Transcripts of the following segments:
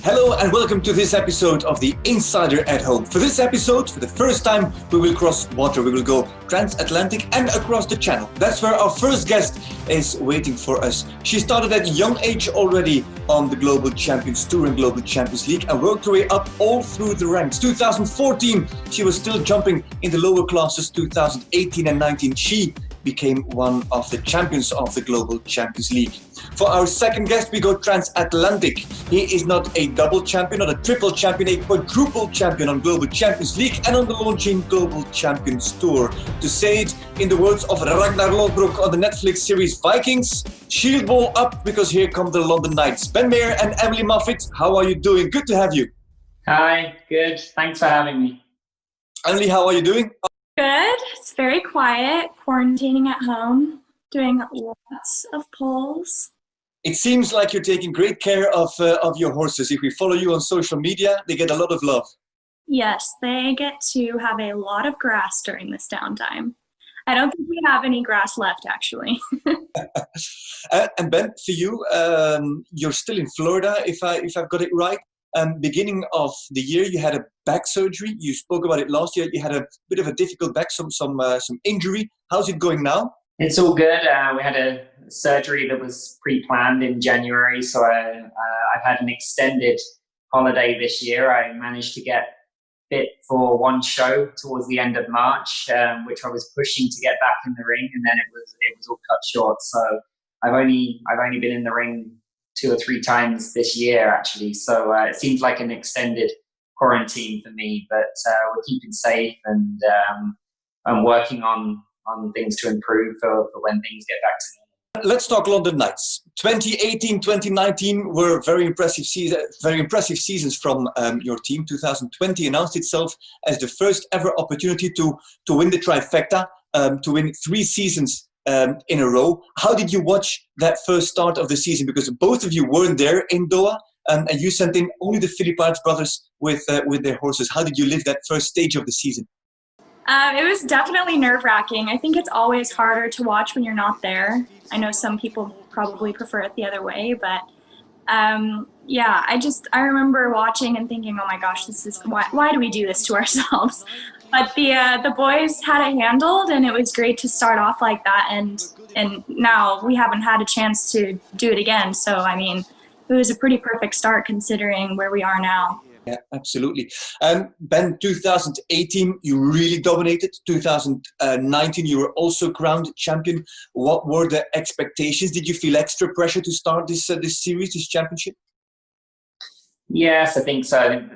Hello and welcome to this episode of the Insider at Home. For this episode, for the first time, we will cross water. We will go transatlantic and across the channel. That's where our first guest is waiting for us. She started at a young age already on the Global Champions Tour and Global Champions League and worked her way up all through the ranks. 2014, she was still jumping in the lower classes. 2018 and 19, she became one of the champions of the Global Champions League. For our second guest, we go transatlantic. He is not a double champion, not a triple champion, a quadruple champion on Global Champions League and on the launching Global Champions Tour. To say it in the words of Ragnar Lodbrok on the Netflix series Vikings, shield ball up because here come the London Knights. Ben Maher and Emily Moffitt, how are you doing? Good to have you. Hi, good. Thanks for having me. Emily, how are you doing? Good. It's very quiet, quarantining at home, doing lots of polls. It seems like you're taking great care of your horses. If we follow you on social media, they get a lot of love. Yes, they get to have a lot of grass during this downtime. I don't think we have any grass left, actually. And Ben, for you, you're still in Florida, if I've got it right. Beginning of the year, you had a back surgery. You spoke about it last year. You had a bit of a difficult back, some injury. How's it going now? It's all good. We had a surgery that was pre-planned in January, so I've had an extended holiday this year. I managed to get fit for one show towards the end of March, which I was pushing to get back in the ring, and then it was all cut short. So I've only been in the ring 2 or 3 times this year, actually. So it seems like an extended quarantine for me, but we're keeping safe and I'm working on things to improve for when things get back to normal. Let's talk London Knights. 2018, 2019 were very impressive seasons from your team. 2020 announced itself as the first ever opportunity to win the trifecta, to win 3 seasons in a row. How did you watch that first start of the season? Because both of you weren't there in Doha, and you sent in only the Philippines brothers with their horses. How did you live that first stage of the season? It was definitely nerve-wracking. I think it's always harder to watch when you're not there. I know some people probably prefer it the other way, but yeah, I remember watching and thinking, oh my gosh, this is why do we do this to ourselves? But the boys had it handled, and it was great to start off like that. And now we haven't had a chance to do it again. So I mean, it was a pretty perfect start considering where we are now. Yeah, absolutely. Ben, 2018, you really dominated. 2019, you were also crowned champion. What were the expectations? Did you feel extra pressure to start this series, this championship? Yes, I think so.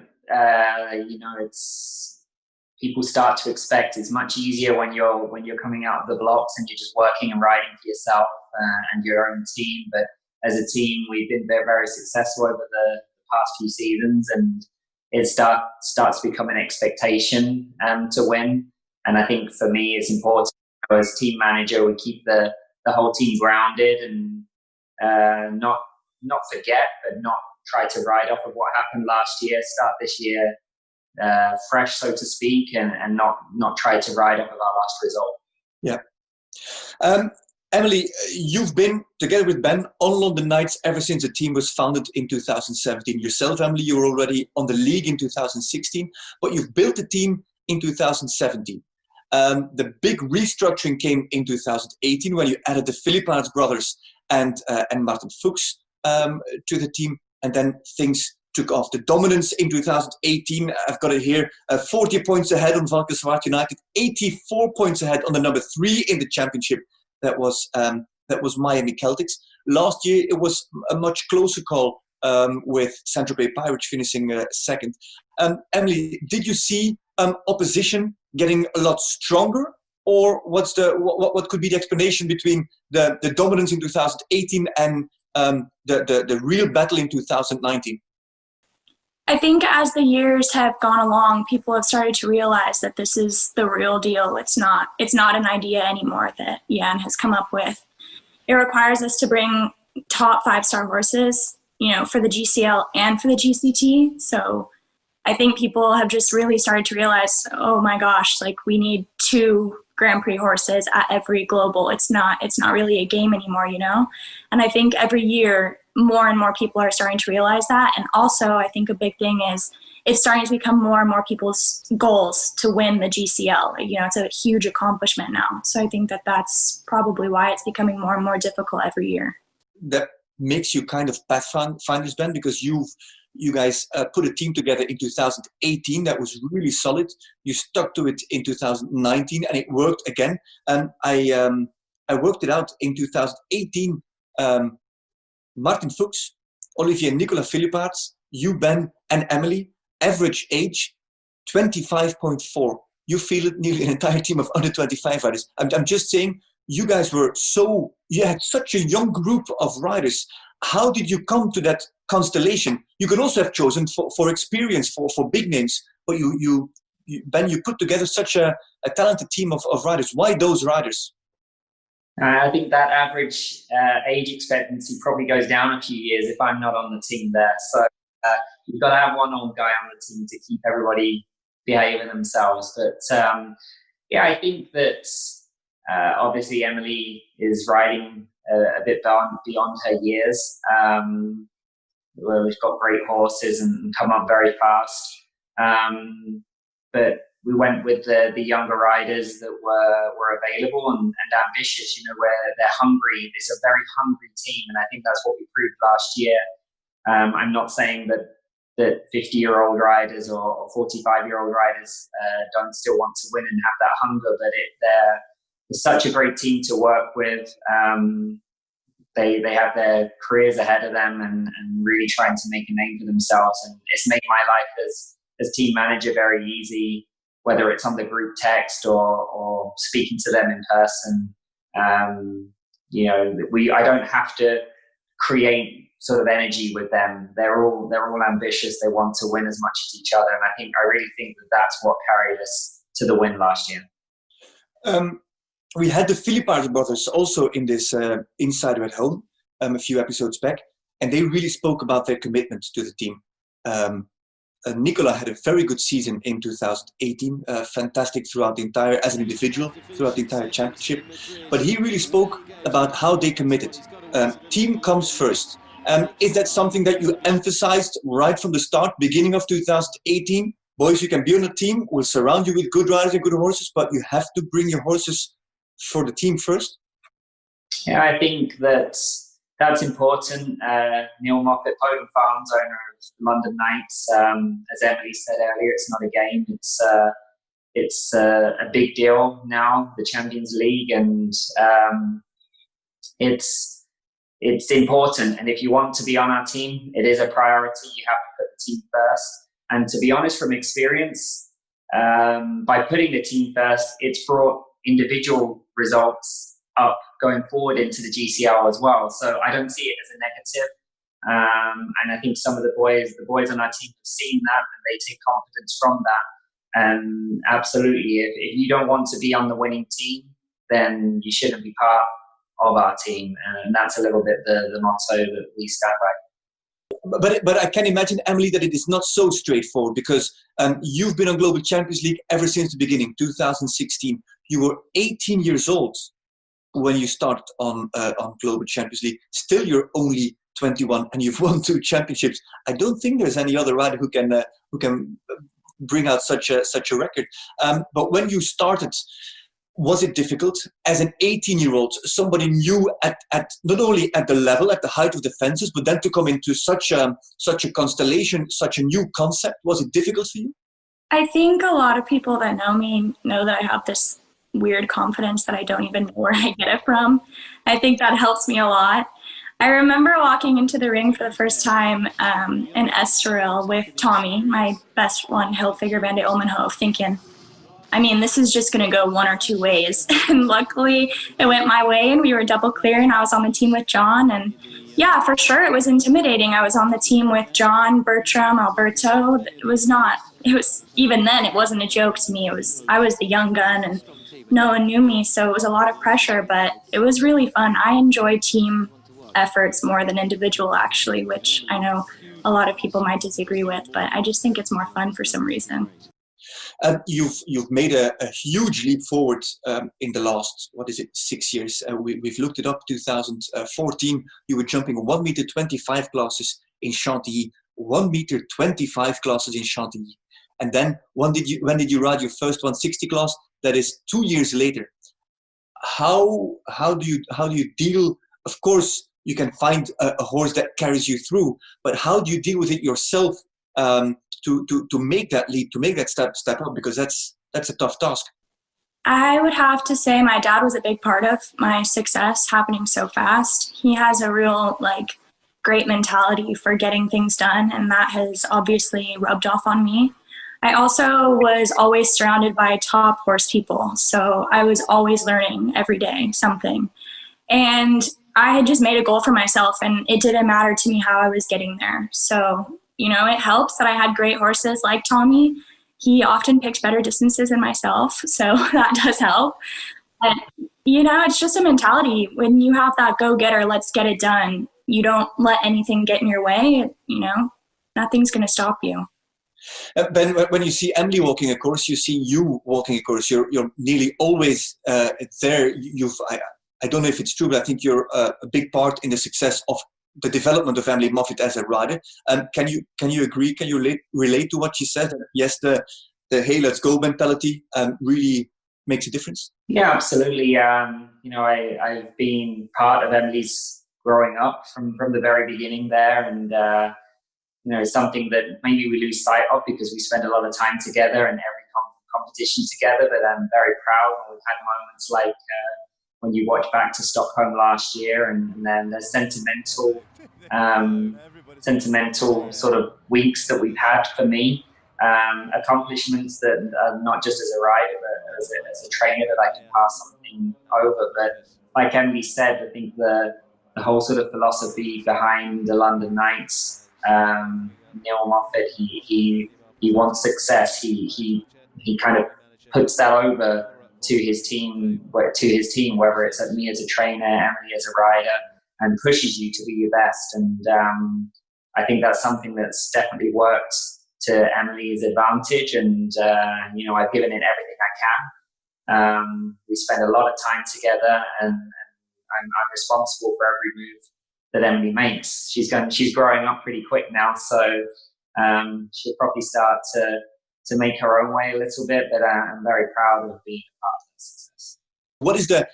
It's people start to expect it's much easier when you're coming out of the blocks and you're just working and riding for yourself and your own team. But as a team, we've been very, very successful over the past few seasons, and it starts to become an expectation to win. And I think for me, it's important as team manager, we keep the whole team grounded and not forget, but not try to ride off of what happened last year. Start this year fresh, so to speak, and not try to ride off of our last result. Yeah. Emily, you've been together with Ben on London Knights ever since the team was founded in 2017. Yourself, Emily, you were already on the league in 2016, but you've built the team in 2017. The big restructuring came in 2018 when you added the Philippines brothers and Martin Fuchs to the team, and then things took off. The dominance in 2018, I've got it here, 40 points ahead on Valkenswaard United, 84 points ahead on the number 3 in the championship. That was Miami Celtics. Last year, it was a much closer call with Saint-Tropez Pirates finishing second. Emily, did you see opposition getting a lot stronger, or what could be the explanation between the dominance in 2018 and the real battle in 2019? I think as the years have gone along, people have started to realize that this is the real deal. It's not an idea anymore that Jan has come up with. It requires us to bring top 5-star horses, for the GCL and for the GCT. So I think people have just really started to realize, oh my gosh, like we need 2 Grand Prix horses at every global. It's not really a game anymore, And I think every year more and more people are starting to realize that. And also, I think a big thing is it's starting to become more and more people's goals to win the GCL. You know, it's a huge accomplishment now. So I think that that's probably why it's becoming more and more difficult every year. That makes you kind of pathfinders, Ben, because you guys put a team together in 2018 that was really solid. You stuck to it in 2019, and it worked again. And I worked it out in 2018. Martin Fuchs, Olivier Nicolas Philippaerts, you, Ben, and Emily, average age 25.4. You fielded nearly an entire team of under 25 riders. I'm just saying, you guys you had such a young group of riders. How did you come to that constellation? You could also have chosen for experience, for big names, but you Ben, you put together such a talented team of riders. Why those riders? I think that average age expectancy probably goes down a few years if I'm not on the team there. So you've got to have one old guy on the team to keep everybody behaving themselves. But yeah, I think that obviously Emily is riding a bit beyond her years. Well, we've got great horses and come up very fast. But we went with the younger riders that were available and ambitious, you know, where they're hungry. It's a very hungry team, and I think that's what we proved last year. I'm not saying that 50-year-old riders or 45-year-old riders don't still want to win and have that hunger, but they're such a great team to work with. They have their careers ahead of them and really trying to make a name for themselves. And it's made my life as team manager very easy, whether it's on the group text or speaking to them in person. You know, I don't have to create sort of energy with them. They're all ambitious. They want to win as much as each other. And I really think that's what carried us to the win last year. We had the Philippaerts brothers also in this Insider at Home a few episodes back, and they really spoke about their commitment to the team. Nicola had a very good season in 2018, fantastic as an individual throughout the entire championship. But he really spoke about how they committed. Team comes first. Is that something that you emphasized right from the start, beginning of 2018? Boys, you can be on a team, we'll surround you with good riders and good horses, but you have to bring your horses for the team first? Yeah, I think that's important. Neil Moffitt, Potent Farms, owner of London Knights, as Emily said earlier, it's not a game. It's a big deal now, the Champions League, and it's important. And if you want to be on our team, it is a priority. You have to put the team first. And to be honest, from experience, by putting the team first, it's brought individual results up going forward into the GCL as well. So I don't see it as a negative. And I think some of the boys on our team have seen that and they take confidence from that. And absolutely, if you don't want to be on the winning team, then you shouldn't be part of our team. And that's a little bit the motto that we stand by. But I can imagine, Emily, that it is not so straightforward because you've been on Global Champions League ever since the beginning, 2016. You were 18 years old when you started on Global Champions League. Still, you're only 21 and you've won 2 championships. I don't think there's any other rider who can bring out such a record. But when you started, was it difficult as an 18-year-old, somebody new at not only at the level, at the height of the fences, but then to come into such a constellation, such a new concept? Was it difficult for you? I think a lot of people that know me know that I have this weird confidence that I don't even know where I get it from. I think that helps me a lot. I remember walking into the ring for the first time in Estoril with Tommy, my best one, Hill Figure Bandit Olmenhof, thinking, I mean, this is just going to go one or two ways. And luckily, it went my way, and we were double clear, and I was on the team with John. And yeah, for sure, it was intimidating. I was on the team with John, Bertram, Alberto. Even then, it wasn't a joke to me. I was the young gun, and no one knew me, so it was a lot of pressure, but it was really fun. I enjoy team efforts more than individual, actually, which I know a lot of people might disagree with, but I just think it's more fun for some reason. You've made a huge leap forward in the last 6 years. We've looked it up. 2014, you were jumping 1 meter 25 classes in Chantilly, 1 meter 25 classes in Chantilly, and then when did you ride your first 160 class? That is 2 years later. How do you deal? Of course, you can find a horse that carries you through, but how do you deal with it yourself? To make that leap, to make that step up, because that's a tough task. I would have to say my dad was a big part of my success happening so fast. He has a real great mentality for getting things done, and that has obviously rubbed off on me. I also was always surrounded by top horse people, so I was always learning every day something. And I had just made a goal for myself, and it didn't matter to me how I was getting there. So, it helps that I had great horses like Tommy. He often picked better distances than myself, so that does help. But, it's just a mentality. When you have that go-getter, let's get it done, you don't let anything get in your way, nothing's going to stop you. Ben, when you see Emily walking a course, you see you walking a course. You're nearly always there. I don't know if it's true, but I think you're a big part in the success of the development of Emily Moffitt as a rider. Can you agree? Can you relate to what she said? Yes, the hey, let's go mentality really makes a difference. Yeah, absolutely. I've been part of Emily's growing up from the very beginning there, and something that maybe we lose sight of because we spend a lot of time together and every competition together. But I'm very proud when we've had moments like when you watch back to Stockholm last year, and then the sentimental sort of weeks that we've had for me, accomplishments that are not just as a rider, but as a trainer that I can pass something over. But like Emily said, I think the whole sort of philosophy behind the London Knights, Neil Moffitt, he wants success. He kind of puts that over to his team, whether it's at me as a trainer, Emily as a rider, and pushes you to be your best. And I think that's something that's definitely worked to Emily's advantage. And I've given it everything I can. We spend a lot of time together, and I'm responsible for every move that Emily makes. She's growing up pretty quick now, so she'll probably start to make her own way a little bit, but I'm very proud of being a part of that success. What is the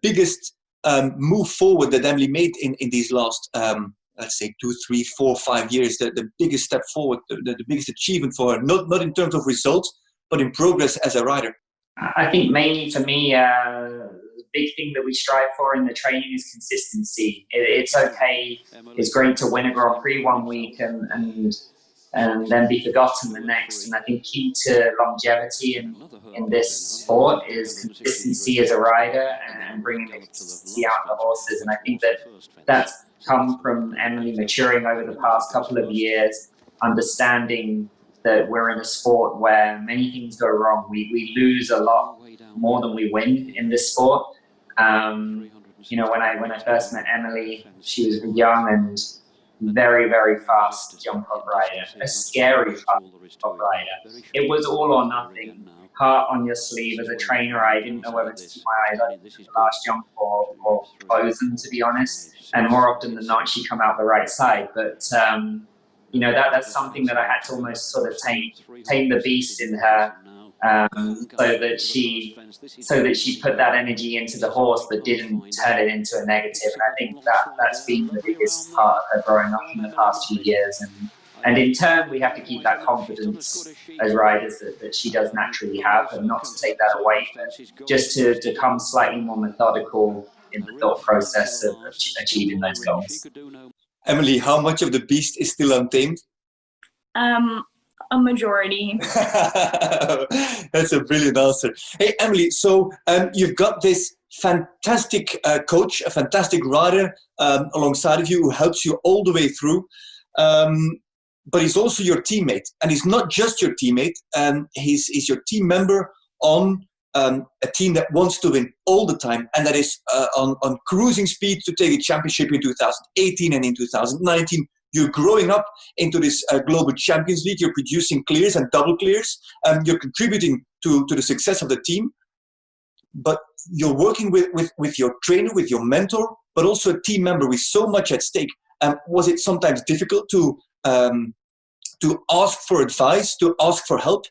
biggest move forward that Emily made in these last, let's say, 2, 3, 4, 5 years? The biggest step forward, the biggest achievement for her, not in terms of results, but in progress as a rider? I think mainly for me, the big thing that we strive for in the training is consistency. It's okay, it's great to win a Grand Prix one week and then be forgotten the next. And I think key to longevity in this sport is consistency as a rider and bringing the consistency out of the horses. And I think that's come from Emily maturing over the past couple of years, understanding that we're in a sport where many things go wrong. We lose a lot more than we win in this sport. When I first met Emily, she was young and very, very fast jump up rider, a scary fast jump rider. It was all or nothing, heart on your sleeve. As a trainer, I didn't know whether to keep my eyes open for the last jump or close them, to be honest. And more often than not, she come out the right side. But that's something that I had to almost sort of tame the beast in her, so that she put that energy into the horse but didn't turn it into a negative. And I think that's been the biggest part of her growing up in the past few years. And in turn, we have to keep that confidence as riders that she does naturally have, and not to take that away, but just to become slightly more methodical in the thought process of achieving those goals. Emily, how much of the beast is still untamed? A majority. That's a brilliant answer. Hey, Emily, so you've got this fantastic coach, a fantastic rider alongside of you who helps you all the way through. But he's also your teammate. And he's not just your teammate, he's your team member on a team that wants to win all the time, and that is on cruising speed to take a championship in 2018 and in 2019, you're growing up into this global Champions League. You're producing clears and double clears. You're contributing to the success of the team. But you're working with your trainer, with your mentor, but also a team member with so much at stake. Was it sometimes difficult to ask for advice, to ask for help?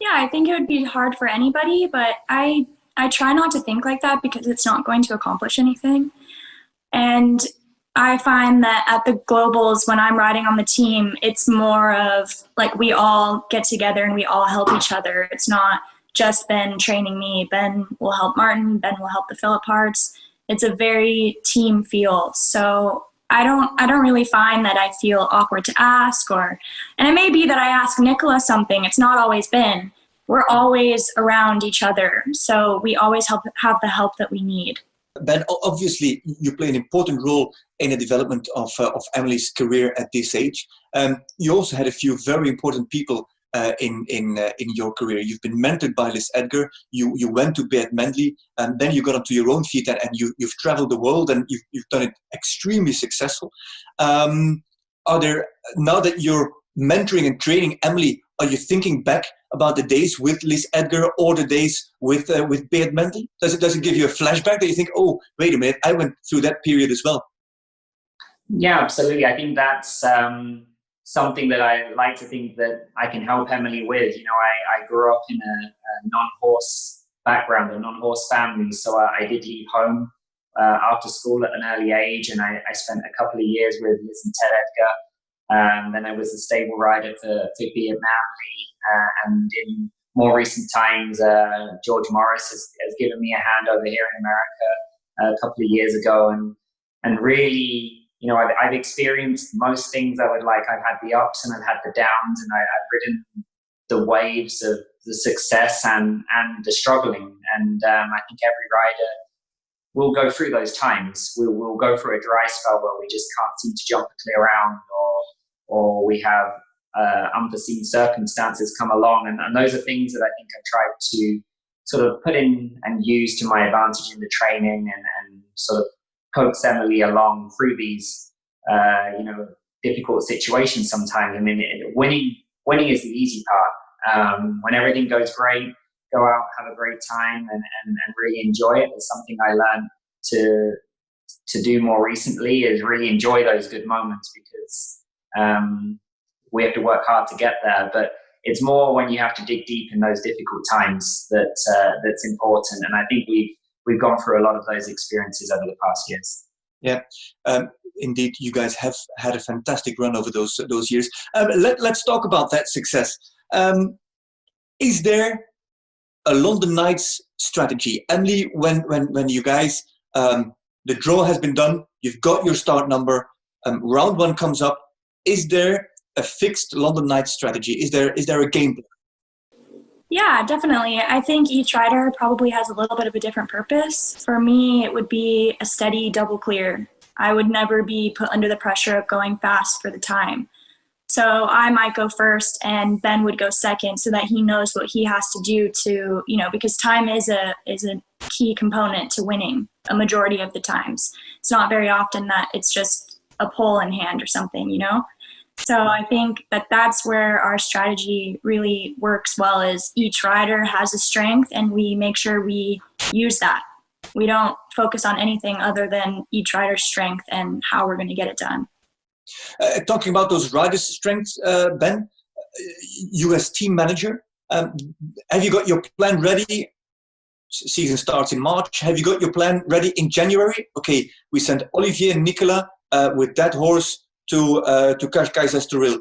Yeah, I think it would be hard for anybody, but I try not to think like that because it's not going to accomplish anything. And I find that at the globals, when I'm riding on the team, it's more of like we all get together and we all help each other. It's not just Ben training me. Ben will help Martin. Ben will help the Phillip parts. It's a very team feel. So I don't really find that I feel awkward to ask, and it may be that I ask Nicola something. It's not always Ben. We're always around each other. So we always have the help that we need. Ben, obviously you play an important role in the development of Emily's career at this age. You also had a few very important people in your career. You've been mentored by Liz Edgar. You went to Beat Mendley, and then you got onto your own feet, and you've traveled the world, and you've done it extremely successful. Are there, now that you're mentoring and training Emily, are you thinking back about the days with Liz Edgar or the days with Beat Mendley? Does it give you a flashback that you think, oh, wait a minute, I went through that period as well? Yeah, absolutely. I think that's something that I like to think that I can help Emily with. You know, I grew up in a non-horse background, a non-horse family, so I did leave home after school at an early age, and I spent a couple of years with Liz and Ted Edgar. Then I was a stable rider for Beat Mendley, and in more recent times, George Morris has given me a hand over here in America a couple of years ago, and really, you know, I've experienced most things I would like. I've had the ups and I've had the downs, and I've ridden the waves of the success and the struggling. And I think every rider will go through those times. We'll go through a dry spell where we just can't seem to jump a clear round, or we have unforeseen circumstances come along. And those are things that I think I've tried to sort of put in and use to my advantage in the training, and sort of coax Emily along through these, difficult situations sometimes. I mean, winning is the easy part. When everything goes great, go out, have a great time, and really enjoy it. It's something I learned to do more recently, is really enjoy those good moments, because we have to work hard to get there. But it's more when you have to dig deep in those difficult times that's important. And I think we've gone through a lot of those experiences over the past years. Yeah, indeed, you guys have had a fantastic run over those years. Let's talk about that success. Is there a London Knights strategy? Emily, when you guys, the draw has been done, you've got your start number, round one comes up, is there a fixed London Knights strategy? Is there a game plan? Yeah, definitely. I think each rider probably has a little bit of a different purpose. For me, it would be a steady double clear. I would never be put under the pressure of going fast for the time. So I might go first and Ben would go second, so that he knows what he has to do to, because time is a key component to winning a majority of the times. It's not very often that it's just a pole in hand or something, So I think that's where our strategy really works well, is each rider has a strength and we make sure we use that. We don't focus on anything other than each rider's strength and how we're going to get it done. Talking about those riders' strengths, Ben, you as team manager, have you got your plan ready? Season starts in March. Have you got your plan ready in January? Okay, we sent Olivier and Nicola with that horse to Cascais Estoril.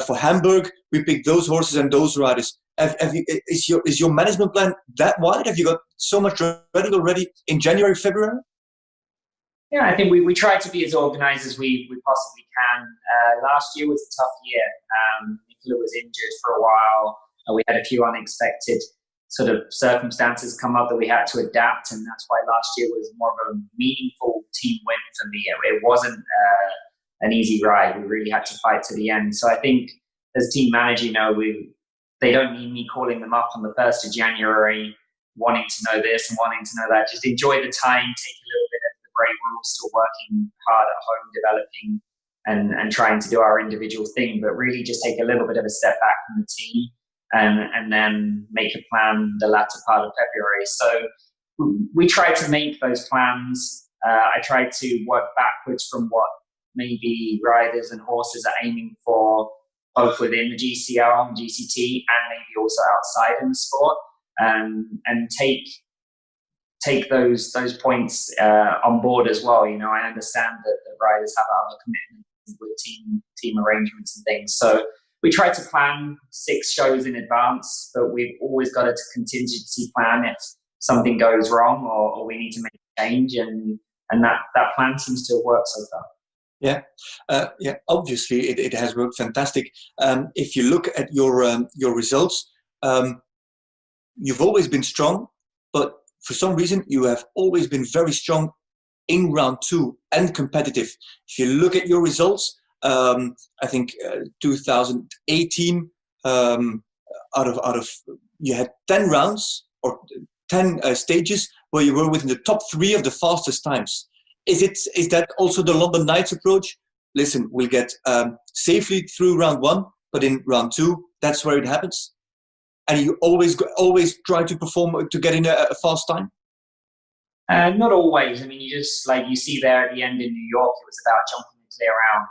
For Hamburg, we picked those horses and those riders. Is your management plan that wide? Have you got so much ready already in January, February? Yeah, I think we try to be as organized as we possibly can. Last year was a tough year. Nicola was injured for a while. We had a few unexpected sort of circumstances come up that we had to adapt, and that's why last year was more of a meaningful team win for me. It wasn't an easy ride. We really had to fight to the end. So I think as team manager, they don't need me calling them up on the 1st of January, wanting to know this and wanting to know that. Just enjoy the time, take a little bit of the break. We're all still working hard at home, developing and trying to do our individual thing, but really just take a little bit of a step back from the team and then make a plan the latter part of February. So we try to make those plans. I try to work backwards from what maybe riders and horses are aiming for, both within the GCL and GCT and maybe also outside in the sport, and take those points on board as well. I understand that the riders have other commitments with team arrangements and things. So we try to plan 6 shows in advance, but we've always got a contingency plan if something goes wrong or we need to make a change, and that plan seems to have worked so far. Yeah, obviously it has worked fantastic. If you look at your results, you've always been strong, but for some reason you have always been very strong in round 2 and competitive. If you look at your results, I think 2018, out of you had 10 rounds or 10 stages where you were within the top 3 of the fastest times. Is that also the London Knights approach? Listen, we'll get safely through round 1, but in round 2, that's where it happens. And you always try to perform to get in a fast time. Not always. I mean, you see there at the end in New York, it was about jumping the clear round.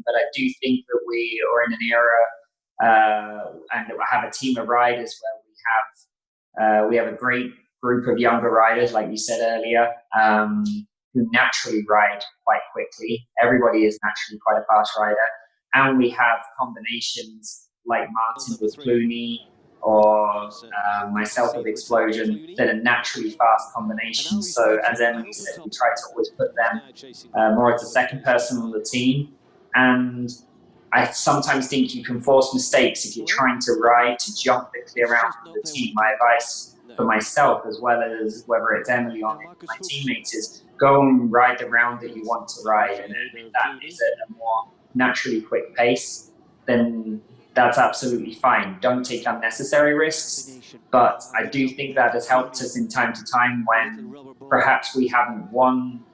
But I do think that we are in an era and that we have a team of riders where we have a great group of younger riders, like you said earlier, who naturally ride quite quickly. Everybody is naturally quite a fast rider. And we have combinations like Martin with Clooney or myself with Explosion that are naturally fast combinations. So as Emily said, we try to always put them more as a second person on the team. And I sometimes think you can force mistakes if you're trying to ride to jump the clear out from the team. My advice for myself, as well as whether it's Emily or my teammates, is go and ride the round that you want to ride. And if that is at a more naturally quick pace, then that's absolutely fine. Don't take unnecessary risks. But I do think that has helped us in time to time when perhaps we haven't won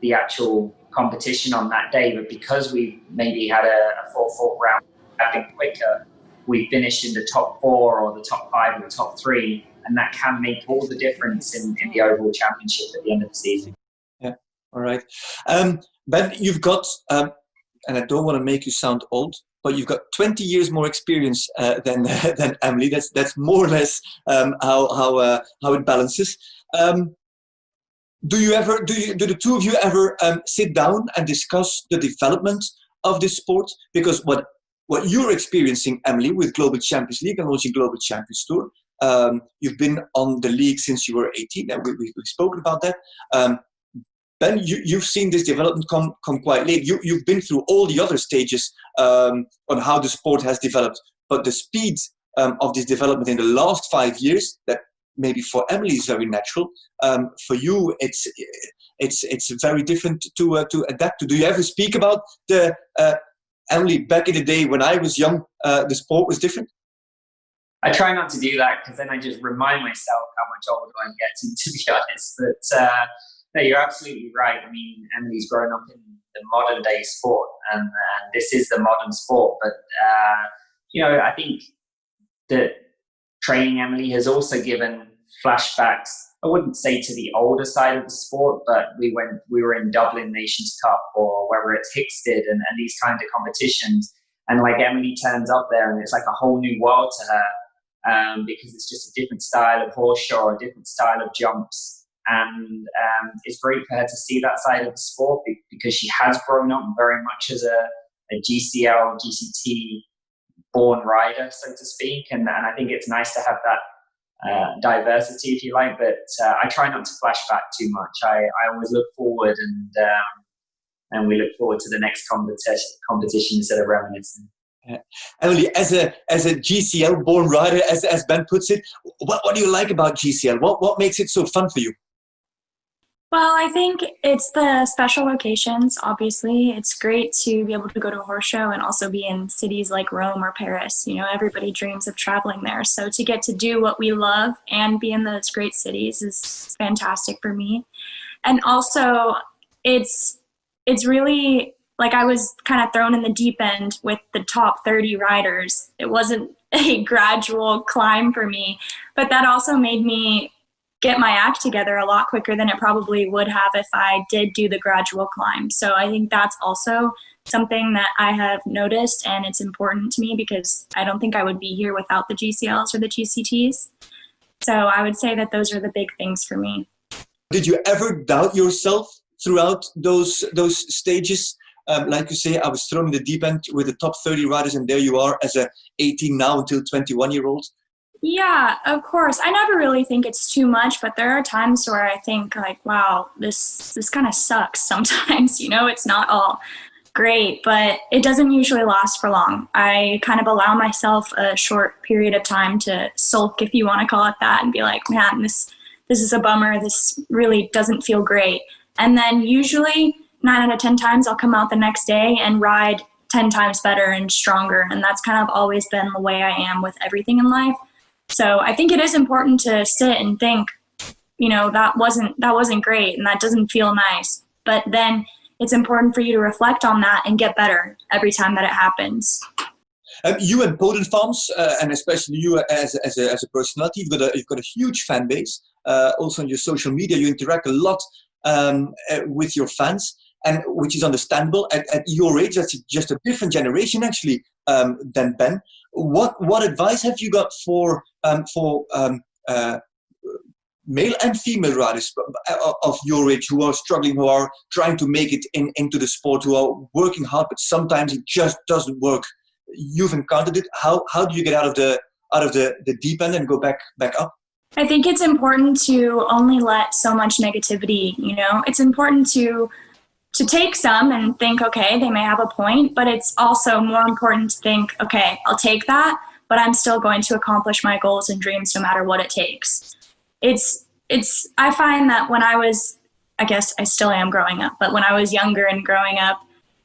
the actual competition on that day, but because we maybe had a 4-4 round having quicker, we finished in the top 4 or the top 5 or the top 3, and that can make all the difference in the overall championship at the end of the season. Yeah, all right. Ben, you've got, and I don't want to make you sound old, but you've got 20 years more experience than Emily. That's more or less how it balances. Do the two of you ever sit down and discuss the development of this sport? Because what you're experiencing, Emily, with Global Champions League and launching Global Champions Tour, you've been on the league since you were 18, and we've spoken about that. Ben, you've seen this development come quite late. You've been through all the other stages on how the sport has developed, but the speed of this development in the last 5 years, that maybe for Emily is very natural. For you, it's very different to adapt to. Do you ever speak about the Emily back in the day when I was young? The sport was different. I try not to do that because then I just remind myself how much older I'm getting, to be honest. But no, you're absolutely right. I mean, Emily's grown up in the modern day sport, and this is the modern sport. But I think that training Emily has also given flashbacks. I wouldn't say to the older side of the sport, but we were in Dublin Nations Cup, or whether it's Hickstead and these kind of competitions. And like Emily turns up there and it's like a whole new world to her, because it's just a different style of horse show, a different style of jumps. And it's great for her to see that side of the sport because she has grown up very much as a GCL, GCT born rider, so to speak. And I think it's nice to have that diversity, if you like, but I try not to flash back too much. I always look forward, and we look forward to the next competition instead of reminiscing. Yeah. Emily, as a GCL born rider, as Ben puts it, what do you like about GCL? What makes it so fun for you? Well, I think it's the special locations, obviously. It's great to be able to go to a horse show and also be in cities like Rome or Paris. Everybody dreams of traveling there. So to get to do what we love and be in those great cities is fantastic for me. And also, it's it's really like I was kind of thrown in the deep end with the top 30 riders. It wasn't a gradual climb for me, but that also made me get my act together a lot quicker than it probably would have if I did do the gradual climb. So I think that's also something that I have noticed, and it's important to me because I don't think I would be here without the GCLs or the GCTs. So I would say that those are the big things for me. Did you ever doubt yourself throughout those stages? Like you say, I was thrown in the deep end with the top 30 riders, and there you are as a 18 now until 21-year-old. Yeah, of course. I never really think it's too much, but there are times where I think like, wow, this kind of sucks sometimes, you know, it's not all great, but it doesn't usually last for long. I kind of allow myself a short period of time to sulk, if you want to call it that, and be like, man, this is a bummer. This really doesn't feel great. And then usually 9 out of 10 times I'll come out the next day and ride 10 times better and stronger. And that's kind of always been the way I am with everything in life. So I think it is important to sit and think, you know, that wasn't great and that doesn't feel nice. But then it's important for you to reflect on that and get better every time that it happens. You and Poden Farms, and especially you as a personality, you've got a huge fan base. Also on your social media, you interact a lot with your fans, and which is understandable. At your age, that's just a different generation actually than Ben. What advice have you got for male and female riders of your age who are struggling, who are trying to make it into the sport, who are working hard, but sometimes it just doesn't work? You've encountered it. How do you get out of the deep end and go back up? I think it's important to only let so much negativity, you know, it's important to take some and think, okay, they may have a point, but it's also more important to think, okay, I'll take that, but I'm still going to accomplish my goals and dreams no matter what it takes. I find that when I was, I guess I still am growing up, but when I was younger and growing up,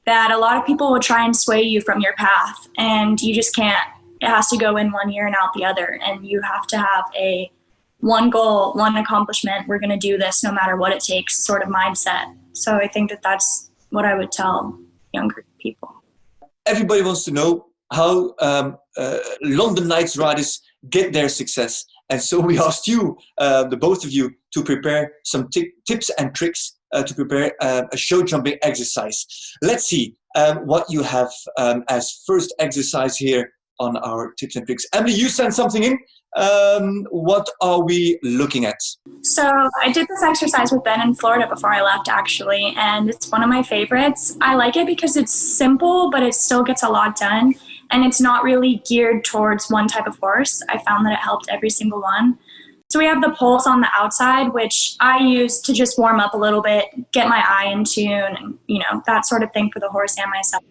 that a lot of people will try and sway you from your path, and you just can't. It has to go in one ear and out the other, and you have to have one goal, one accomplishment, we're going to do this no matter what it takes sort of mindset. So I think that that's what I would tell younger people. Everybody wants to know how London Knights riders get their success. And so we asked you, the both of you, to prepare some tips and tricks to prepare a show jumping exercise. Let's see what you have as first exercise here on our tips and tricks. Emily, you sent something in. What are we looking at? So I did this exercise with Ben in Florida before I left, actually, and it's one of my favorites. I like it because it's simple, but it still gets a lot done, and it's not really geared towards one type of horse. I found that it helped every single one. So we have the poles on the outside, which I use to just warm up a little bit, get my eye in tune, and, you know, that sort of thing for the horse and myself.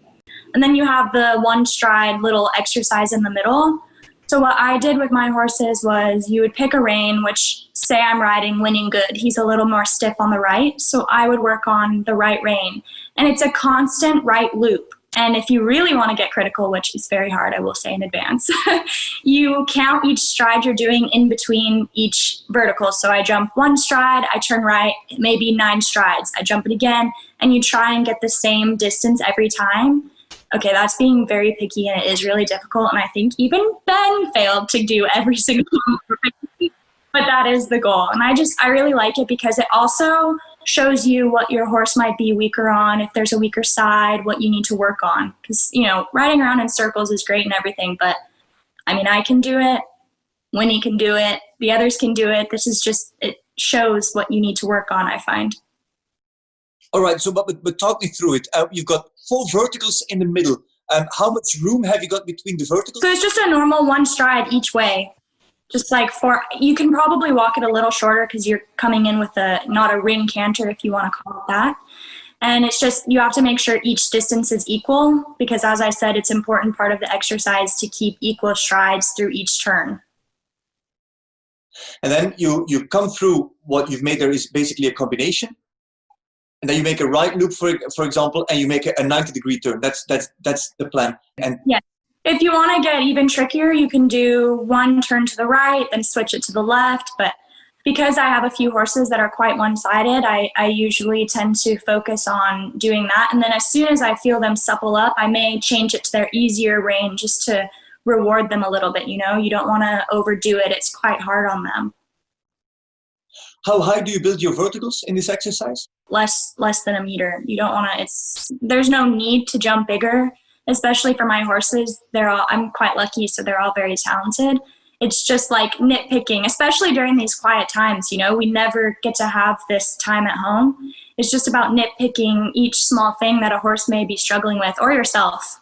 And then you have the one stride little exercise in the middle. So what I did with my horses was you would pick a rein, which say I'm riding Winning Good. He's a little more stiff on the right, so I would work on the right rein. And it's a constant right loop. And if you really want to get critical, which is very hard, I will say in advance, you count each stride you're doing in between each vertical. So I jump one stride, I turn right, maybe 9 strides. I jump it again, and you try and get the same distance every time. Okay, that's being very picky, and it is really difficult. And I think even Ben failed to do every single one perfectly. But that is the goal. And I really like it because it also shows you what your horse might be weaker on, if there's a weaker side, what you need to work on. Because, you know, riding around in circles is great and everything, but I mean, I can do it, Winnie can do it, the others can do it. This is just, it shows what you need to work on, I find. All right, so but talk me through it. You've got 4 verticals in the middle. How much room have you got between the verticals? So it's just a normal one stride each way. Just like you can probably walk it a little shorter because you're coming in with not a ring canter, if you want to call it that. And it's just, you have to make sure each distance is equal because, as I said, it's an important part of the exercise to keep equal strides through each turn. And then you come through what you've made there is basically a combination. And then you make a right loop, for example, and you make a 90-degree turn. That's the plan. And yeah. If you want to get even trickier, you can do one turn to the right, then switch it to the left. But because I have a few horses that are quite one-sided, I usually tend to focus on doing that. And then as soon as I feel them supple up, I may change it to their easier rein just to reward them a little bit. You know, you don't want to overdo it. It's quite hard on them. How high do you build your verticals in this exercise? Less than a meter. You don't want to, there's no need to jump bigger, especially for my horses. I'm quite lucky, so they're all very talented. It's just like nitpicking, especially during these quiet times. You know, we never get to have this time at home. It's just about nitpicking each small thing that a horse may be struggling with, or yourself.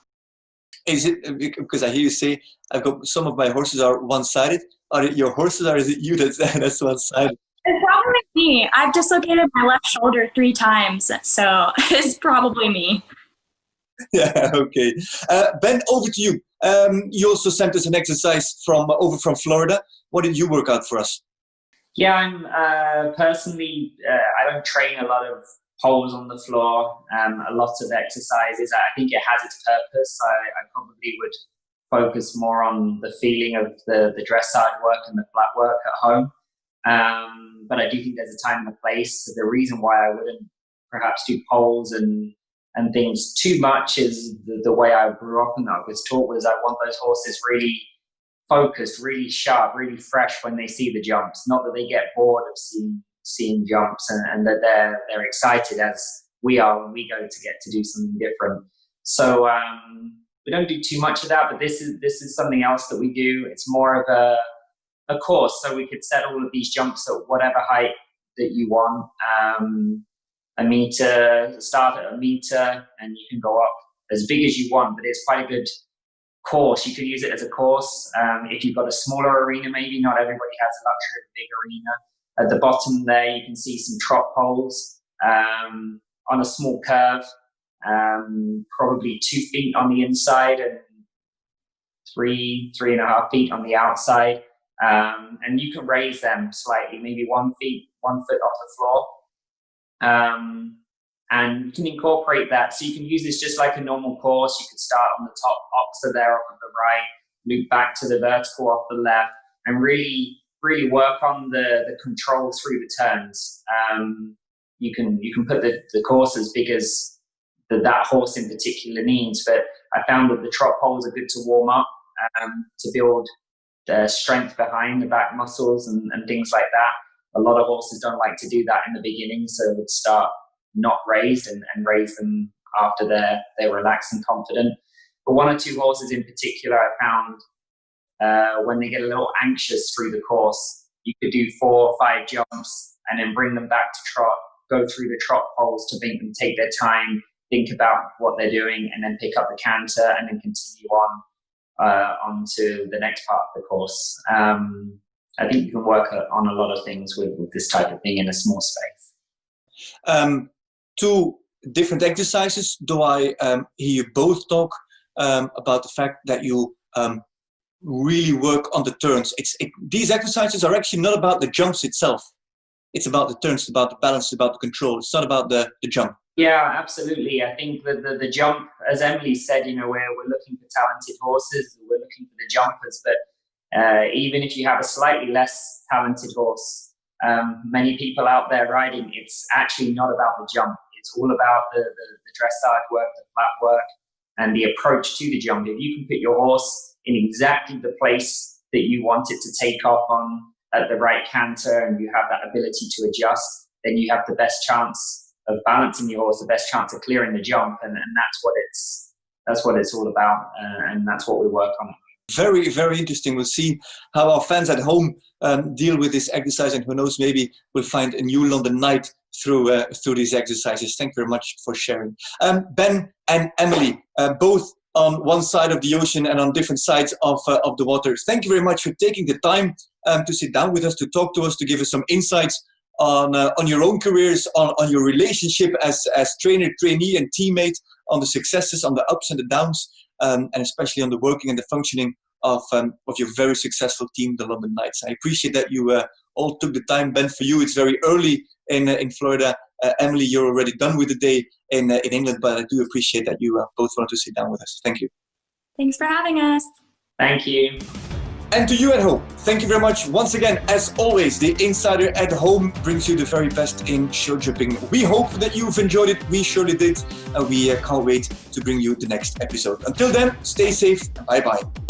Is it, because I hear you say, I've got some of my horses are one-sided. Are it your horses, or is it you that's one-sided? It's probably me. I've dislocated my left shoulder 3 times, so it's probably me. Yeah, okay. Ben, over to you. You also sent us an exercise from Florida. What did you work out for us? Yeah, I'm personally, I don't train a lot of poles on the floor, a lot of exercises. I think it has its purpose. I probably would focus more on the feeling of the dressage work and the flat work at home. But I do think there's a time and a place. So the reason why I wouldn't perhaps do poles and things too much is the way I grew up and I was taught was I want those horses really focused, really sharp, really fresh when they see the jumps. Not that they get bored of seeing jumps and that they're excited as we are when we go to get to do something different. So we don't do too much of that, but this is something else that we do. It's more of a course, so we could set all of these jumps at whatever height that you want. A meter, start at a meter, and you can go up as big as you want, but it's quite a good course. You can use it as a course. If you've got a smaller arena, maybe not everybody has the luxury of a big arena. At the bottom there, you can see some trot poles on a small curve, probably 2 feet on the inside and 3.5 feet on the outside. And you can raise them slightly, maybe 1 foot off the floor. And you can incorporate that. So you can use this just like a normal course. You could start on the top oxer there off of the right, loop back to the vertical off the left, and really work on the control through the turns. You can put the course as big as that horse in particular needs, but I found that the trot poles are good to warm up, to build the strength behind the back muscles and things like that. A lot of horses don't like to do that in the beginning, so would start not raised and raise them after they're relaxed and confident. But 1 or 2 horses in particular, I found when they get a little anxious through the course, you could do 4 or 5 jumps and then bring them back to trot, go through the trot poles to make them take their time, think about what they're doing, and then pick up the canter and then continue on to the next part of the course. I think you can work on a lot of things with this type of thing in a small space. 2 different exercises. Do I hear you both talk about the fact that you really work on the turns? These exercises are actually not about the jumps itself. It's about the turns, it's about the balance, it's about the control. It's not about the jump. Yeah, absolutely. I think that the jump, as Emily said, you know, we're looking for talented horses. We're looking for the jumpers, but even if you have a slightly less talented horse, many people out there riding, it's actually not about the jump. It's all about the dressage work, the flat work, and the approach to the jump. If you can put your horse in exactly the place that you want it to take off on at the right canter, and you have that ability to adjust, then you have the best chance of balancing your horse, the best chance of clearing the jump, and that's what it's all about, and that's what we work on. Very, very interesting. We'll see how our fans at home deal with this exercise, and who knows, maybe we'll find a new London night through these exercises. Thank you very much for sharing. Ben and Emily, both on one side of the ocean and on different sides of the water. Thank you very much for taking the time to sit down with us, to talk to us, to give us some insights on your own careers, on your relationship as trainer, trainee, and teammate, on the successes, on the ups and the downs, and especially on the working and the functioning of your very successful team, the London Knights. I appreciate that you all took the time. Ben, for you, it's very early in Florida. Emily, you're already done with the day in England, but I do appreciate that you both wanted to sit down with us. Thank you. Thanks for having us. Thank you. And to you at home, thank you very much. Once again, as always, the Insider at Home brings you the very best in show jumping. We hope that you've enjoyed it. We surely did. And we can't wait to bring you the next episode. Until then, stay safe. Bye-bye.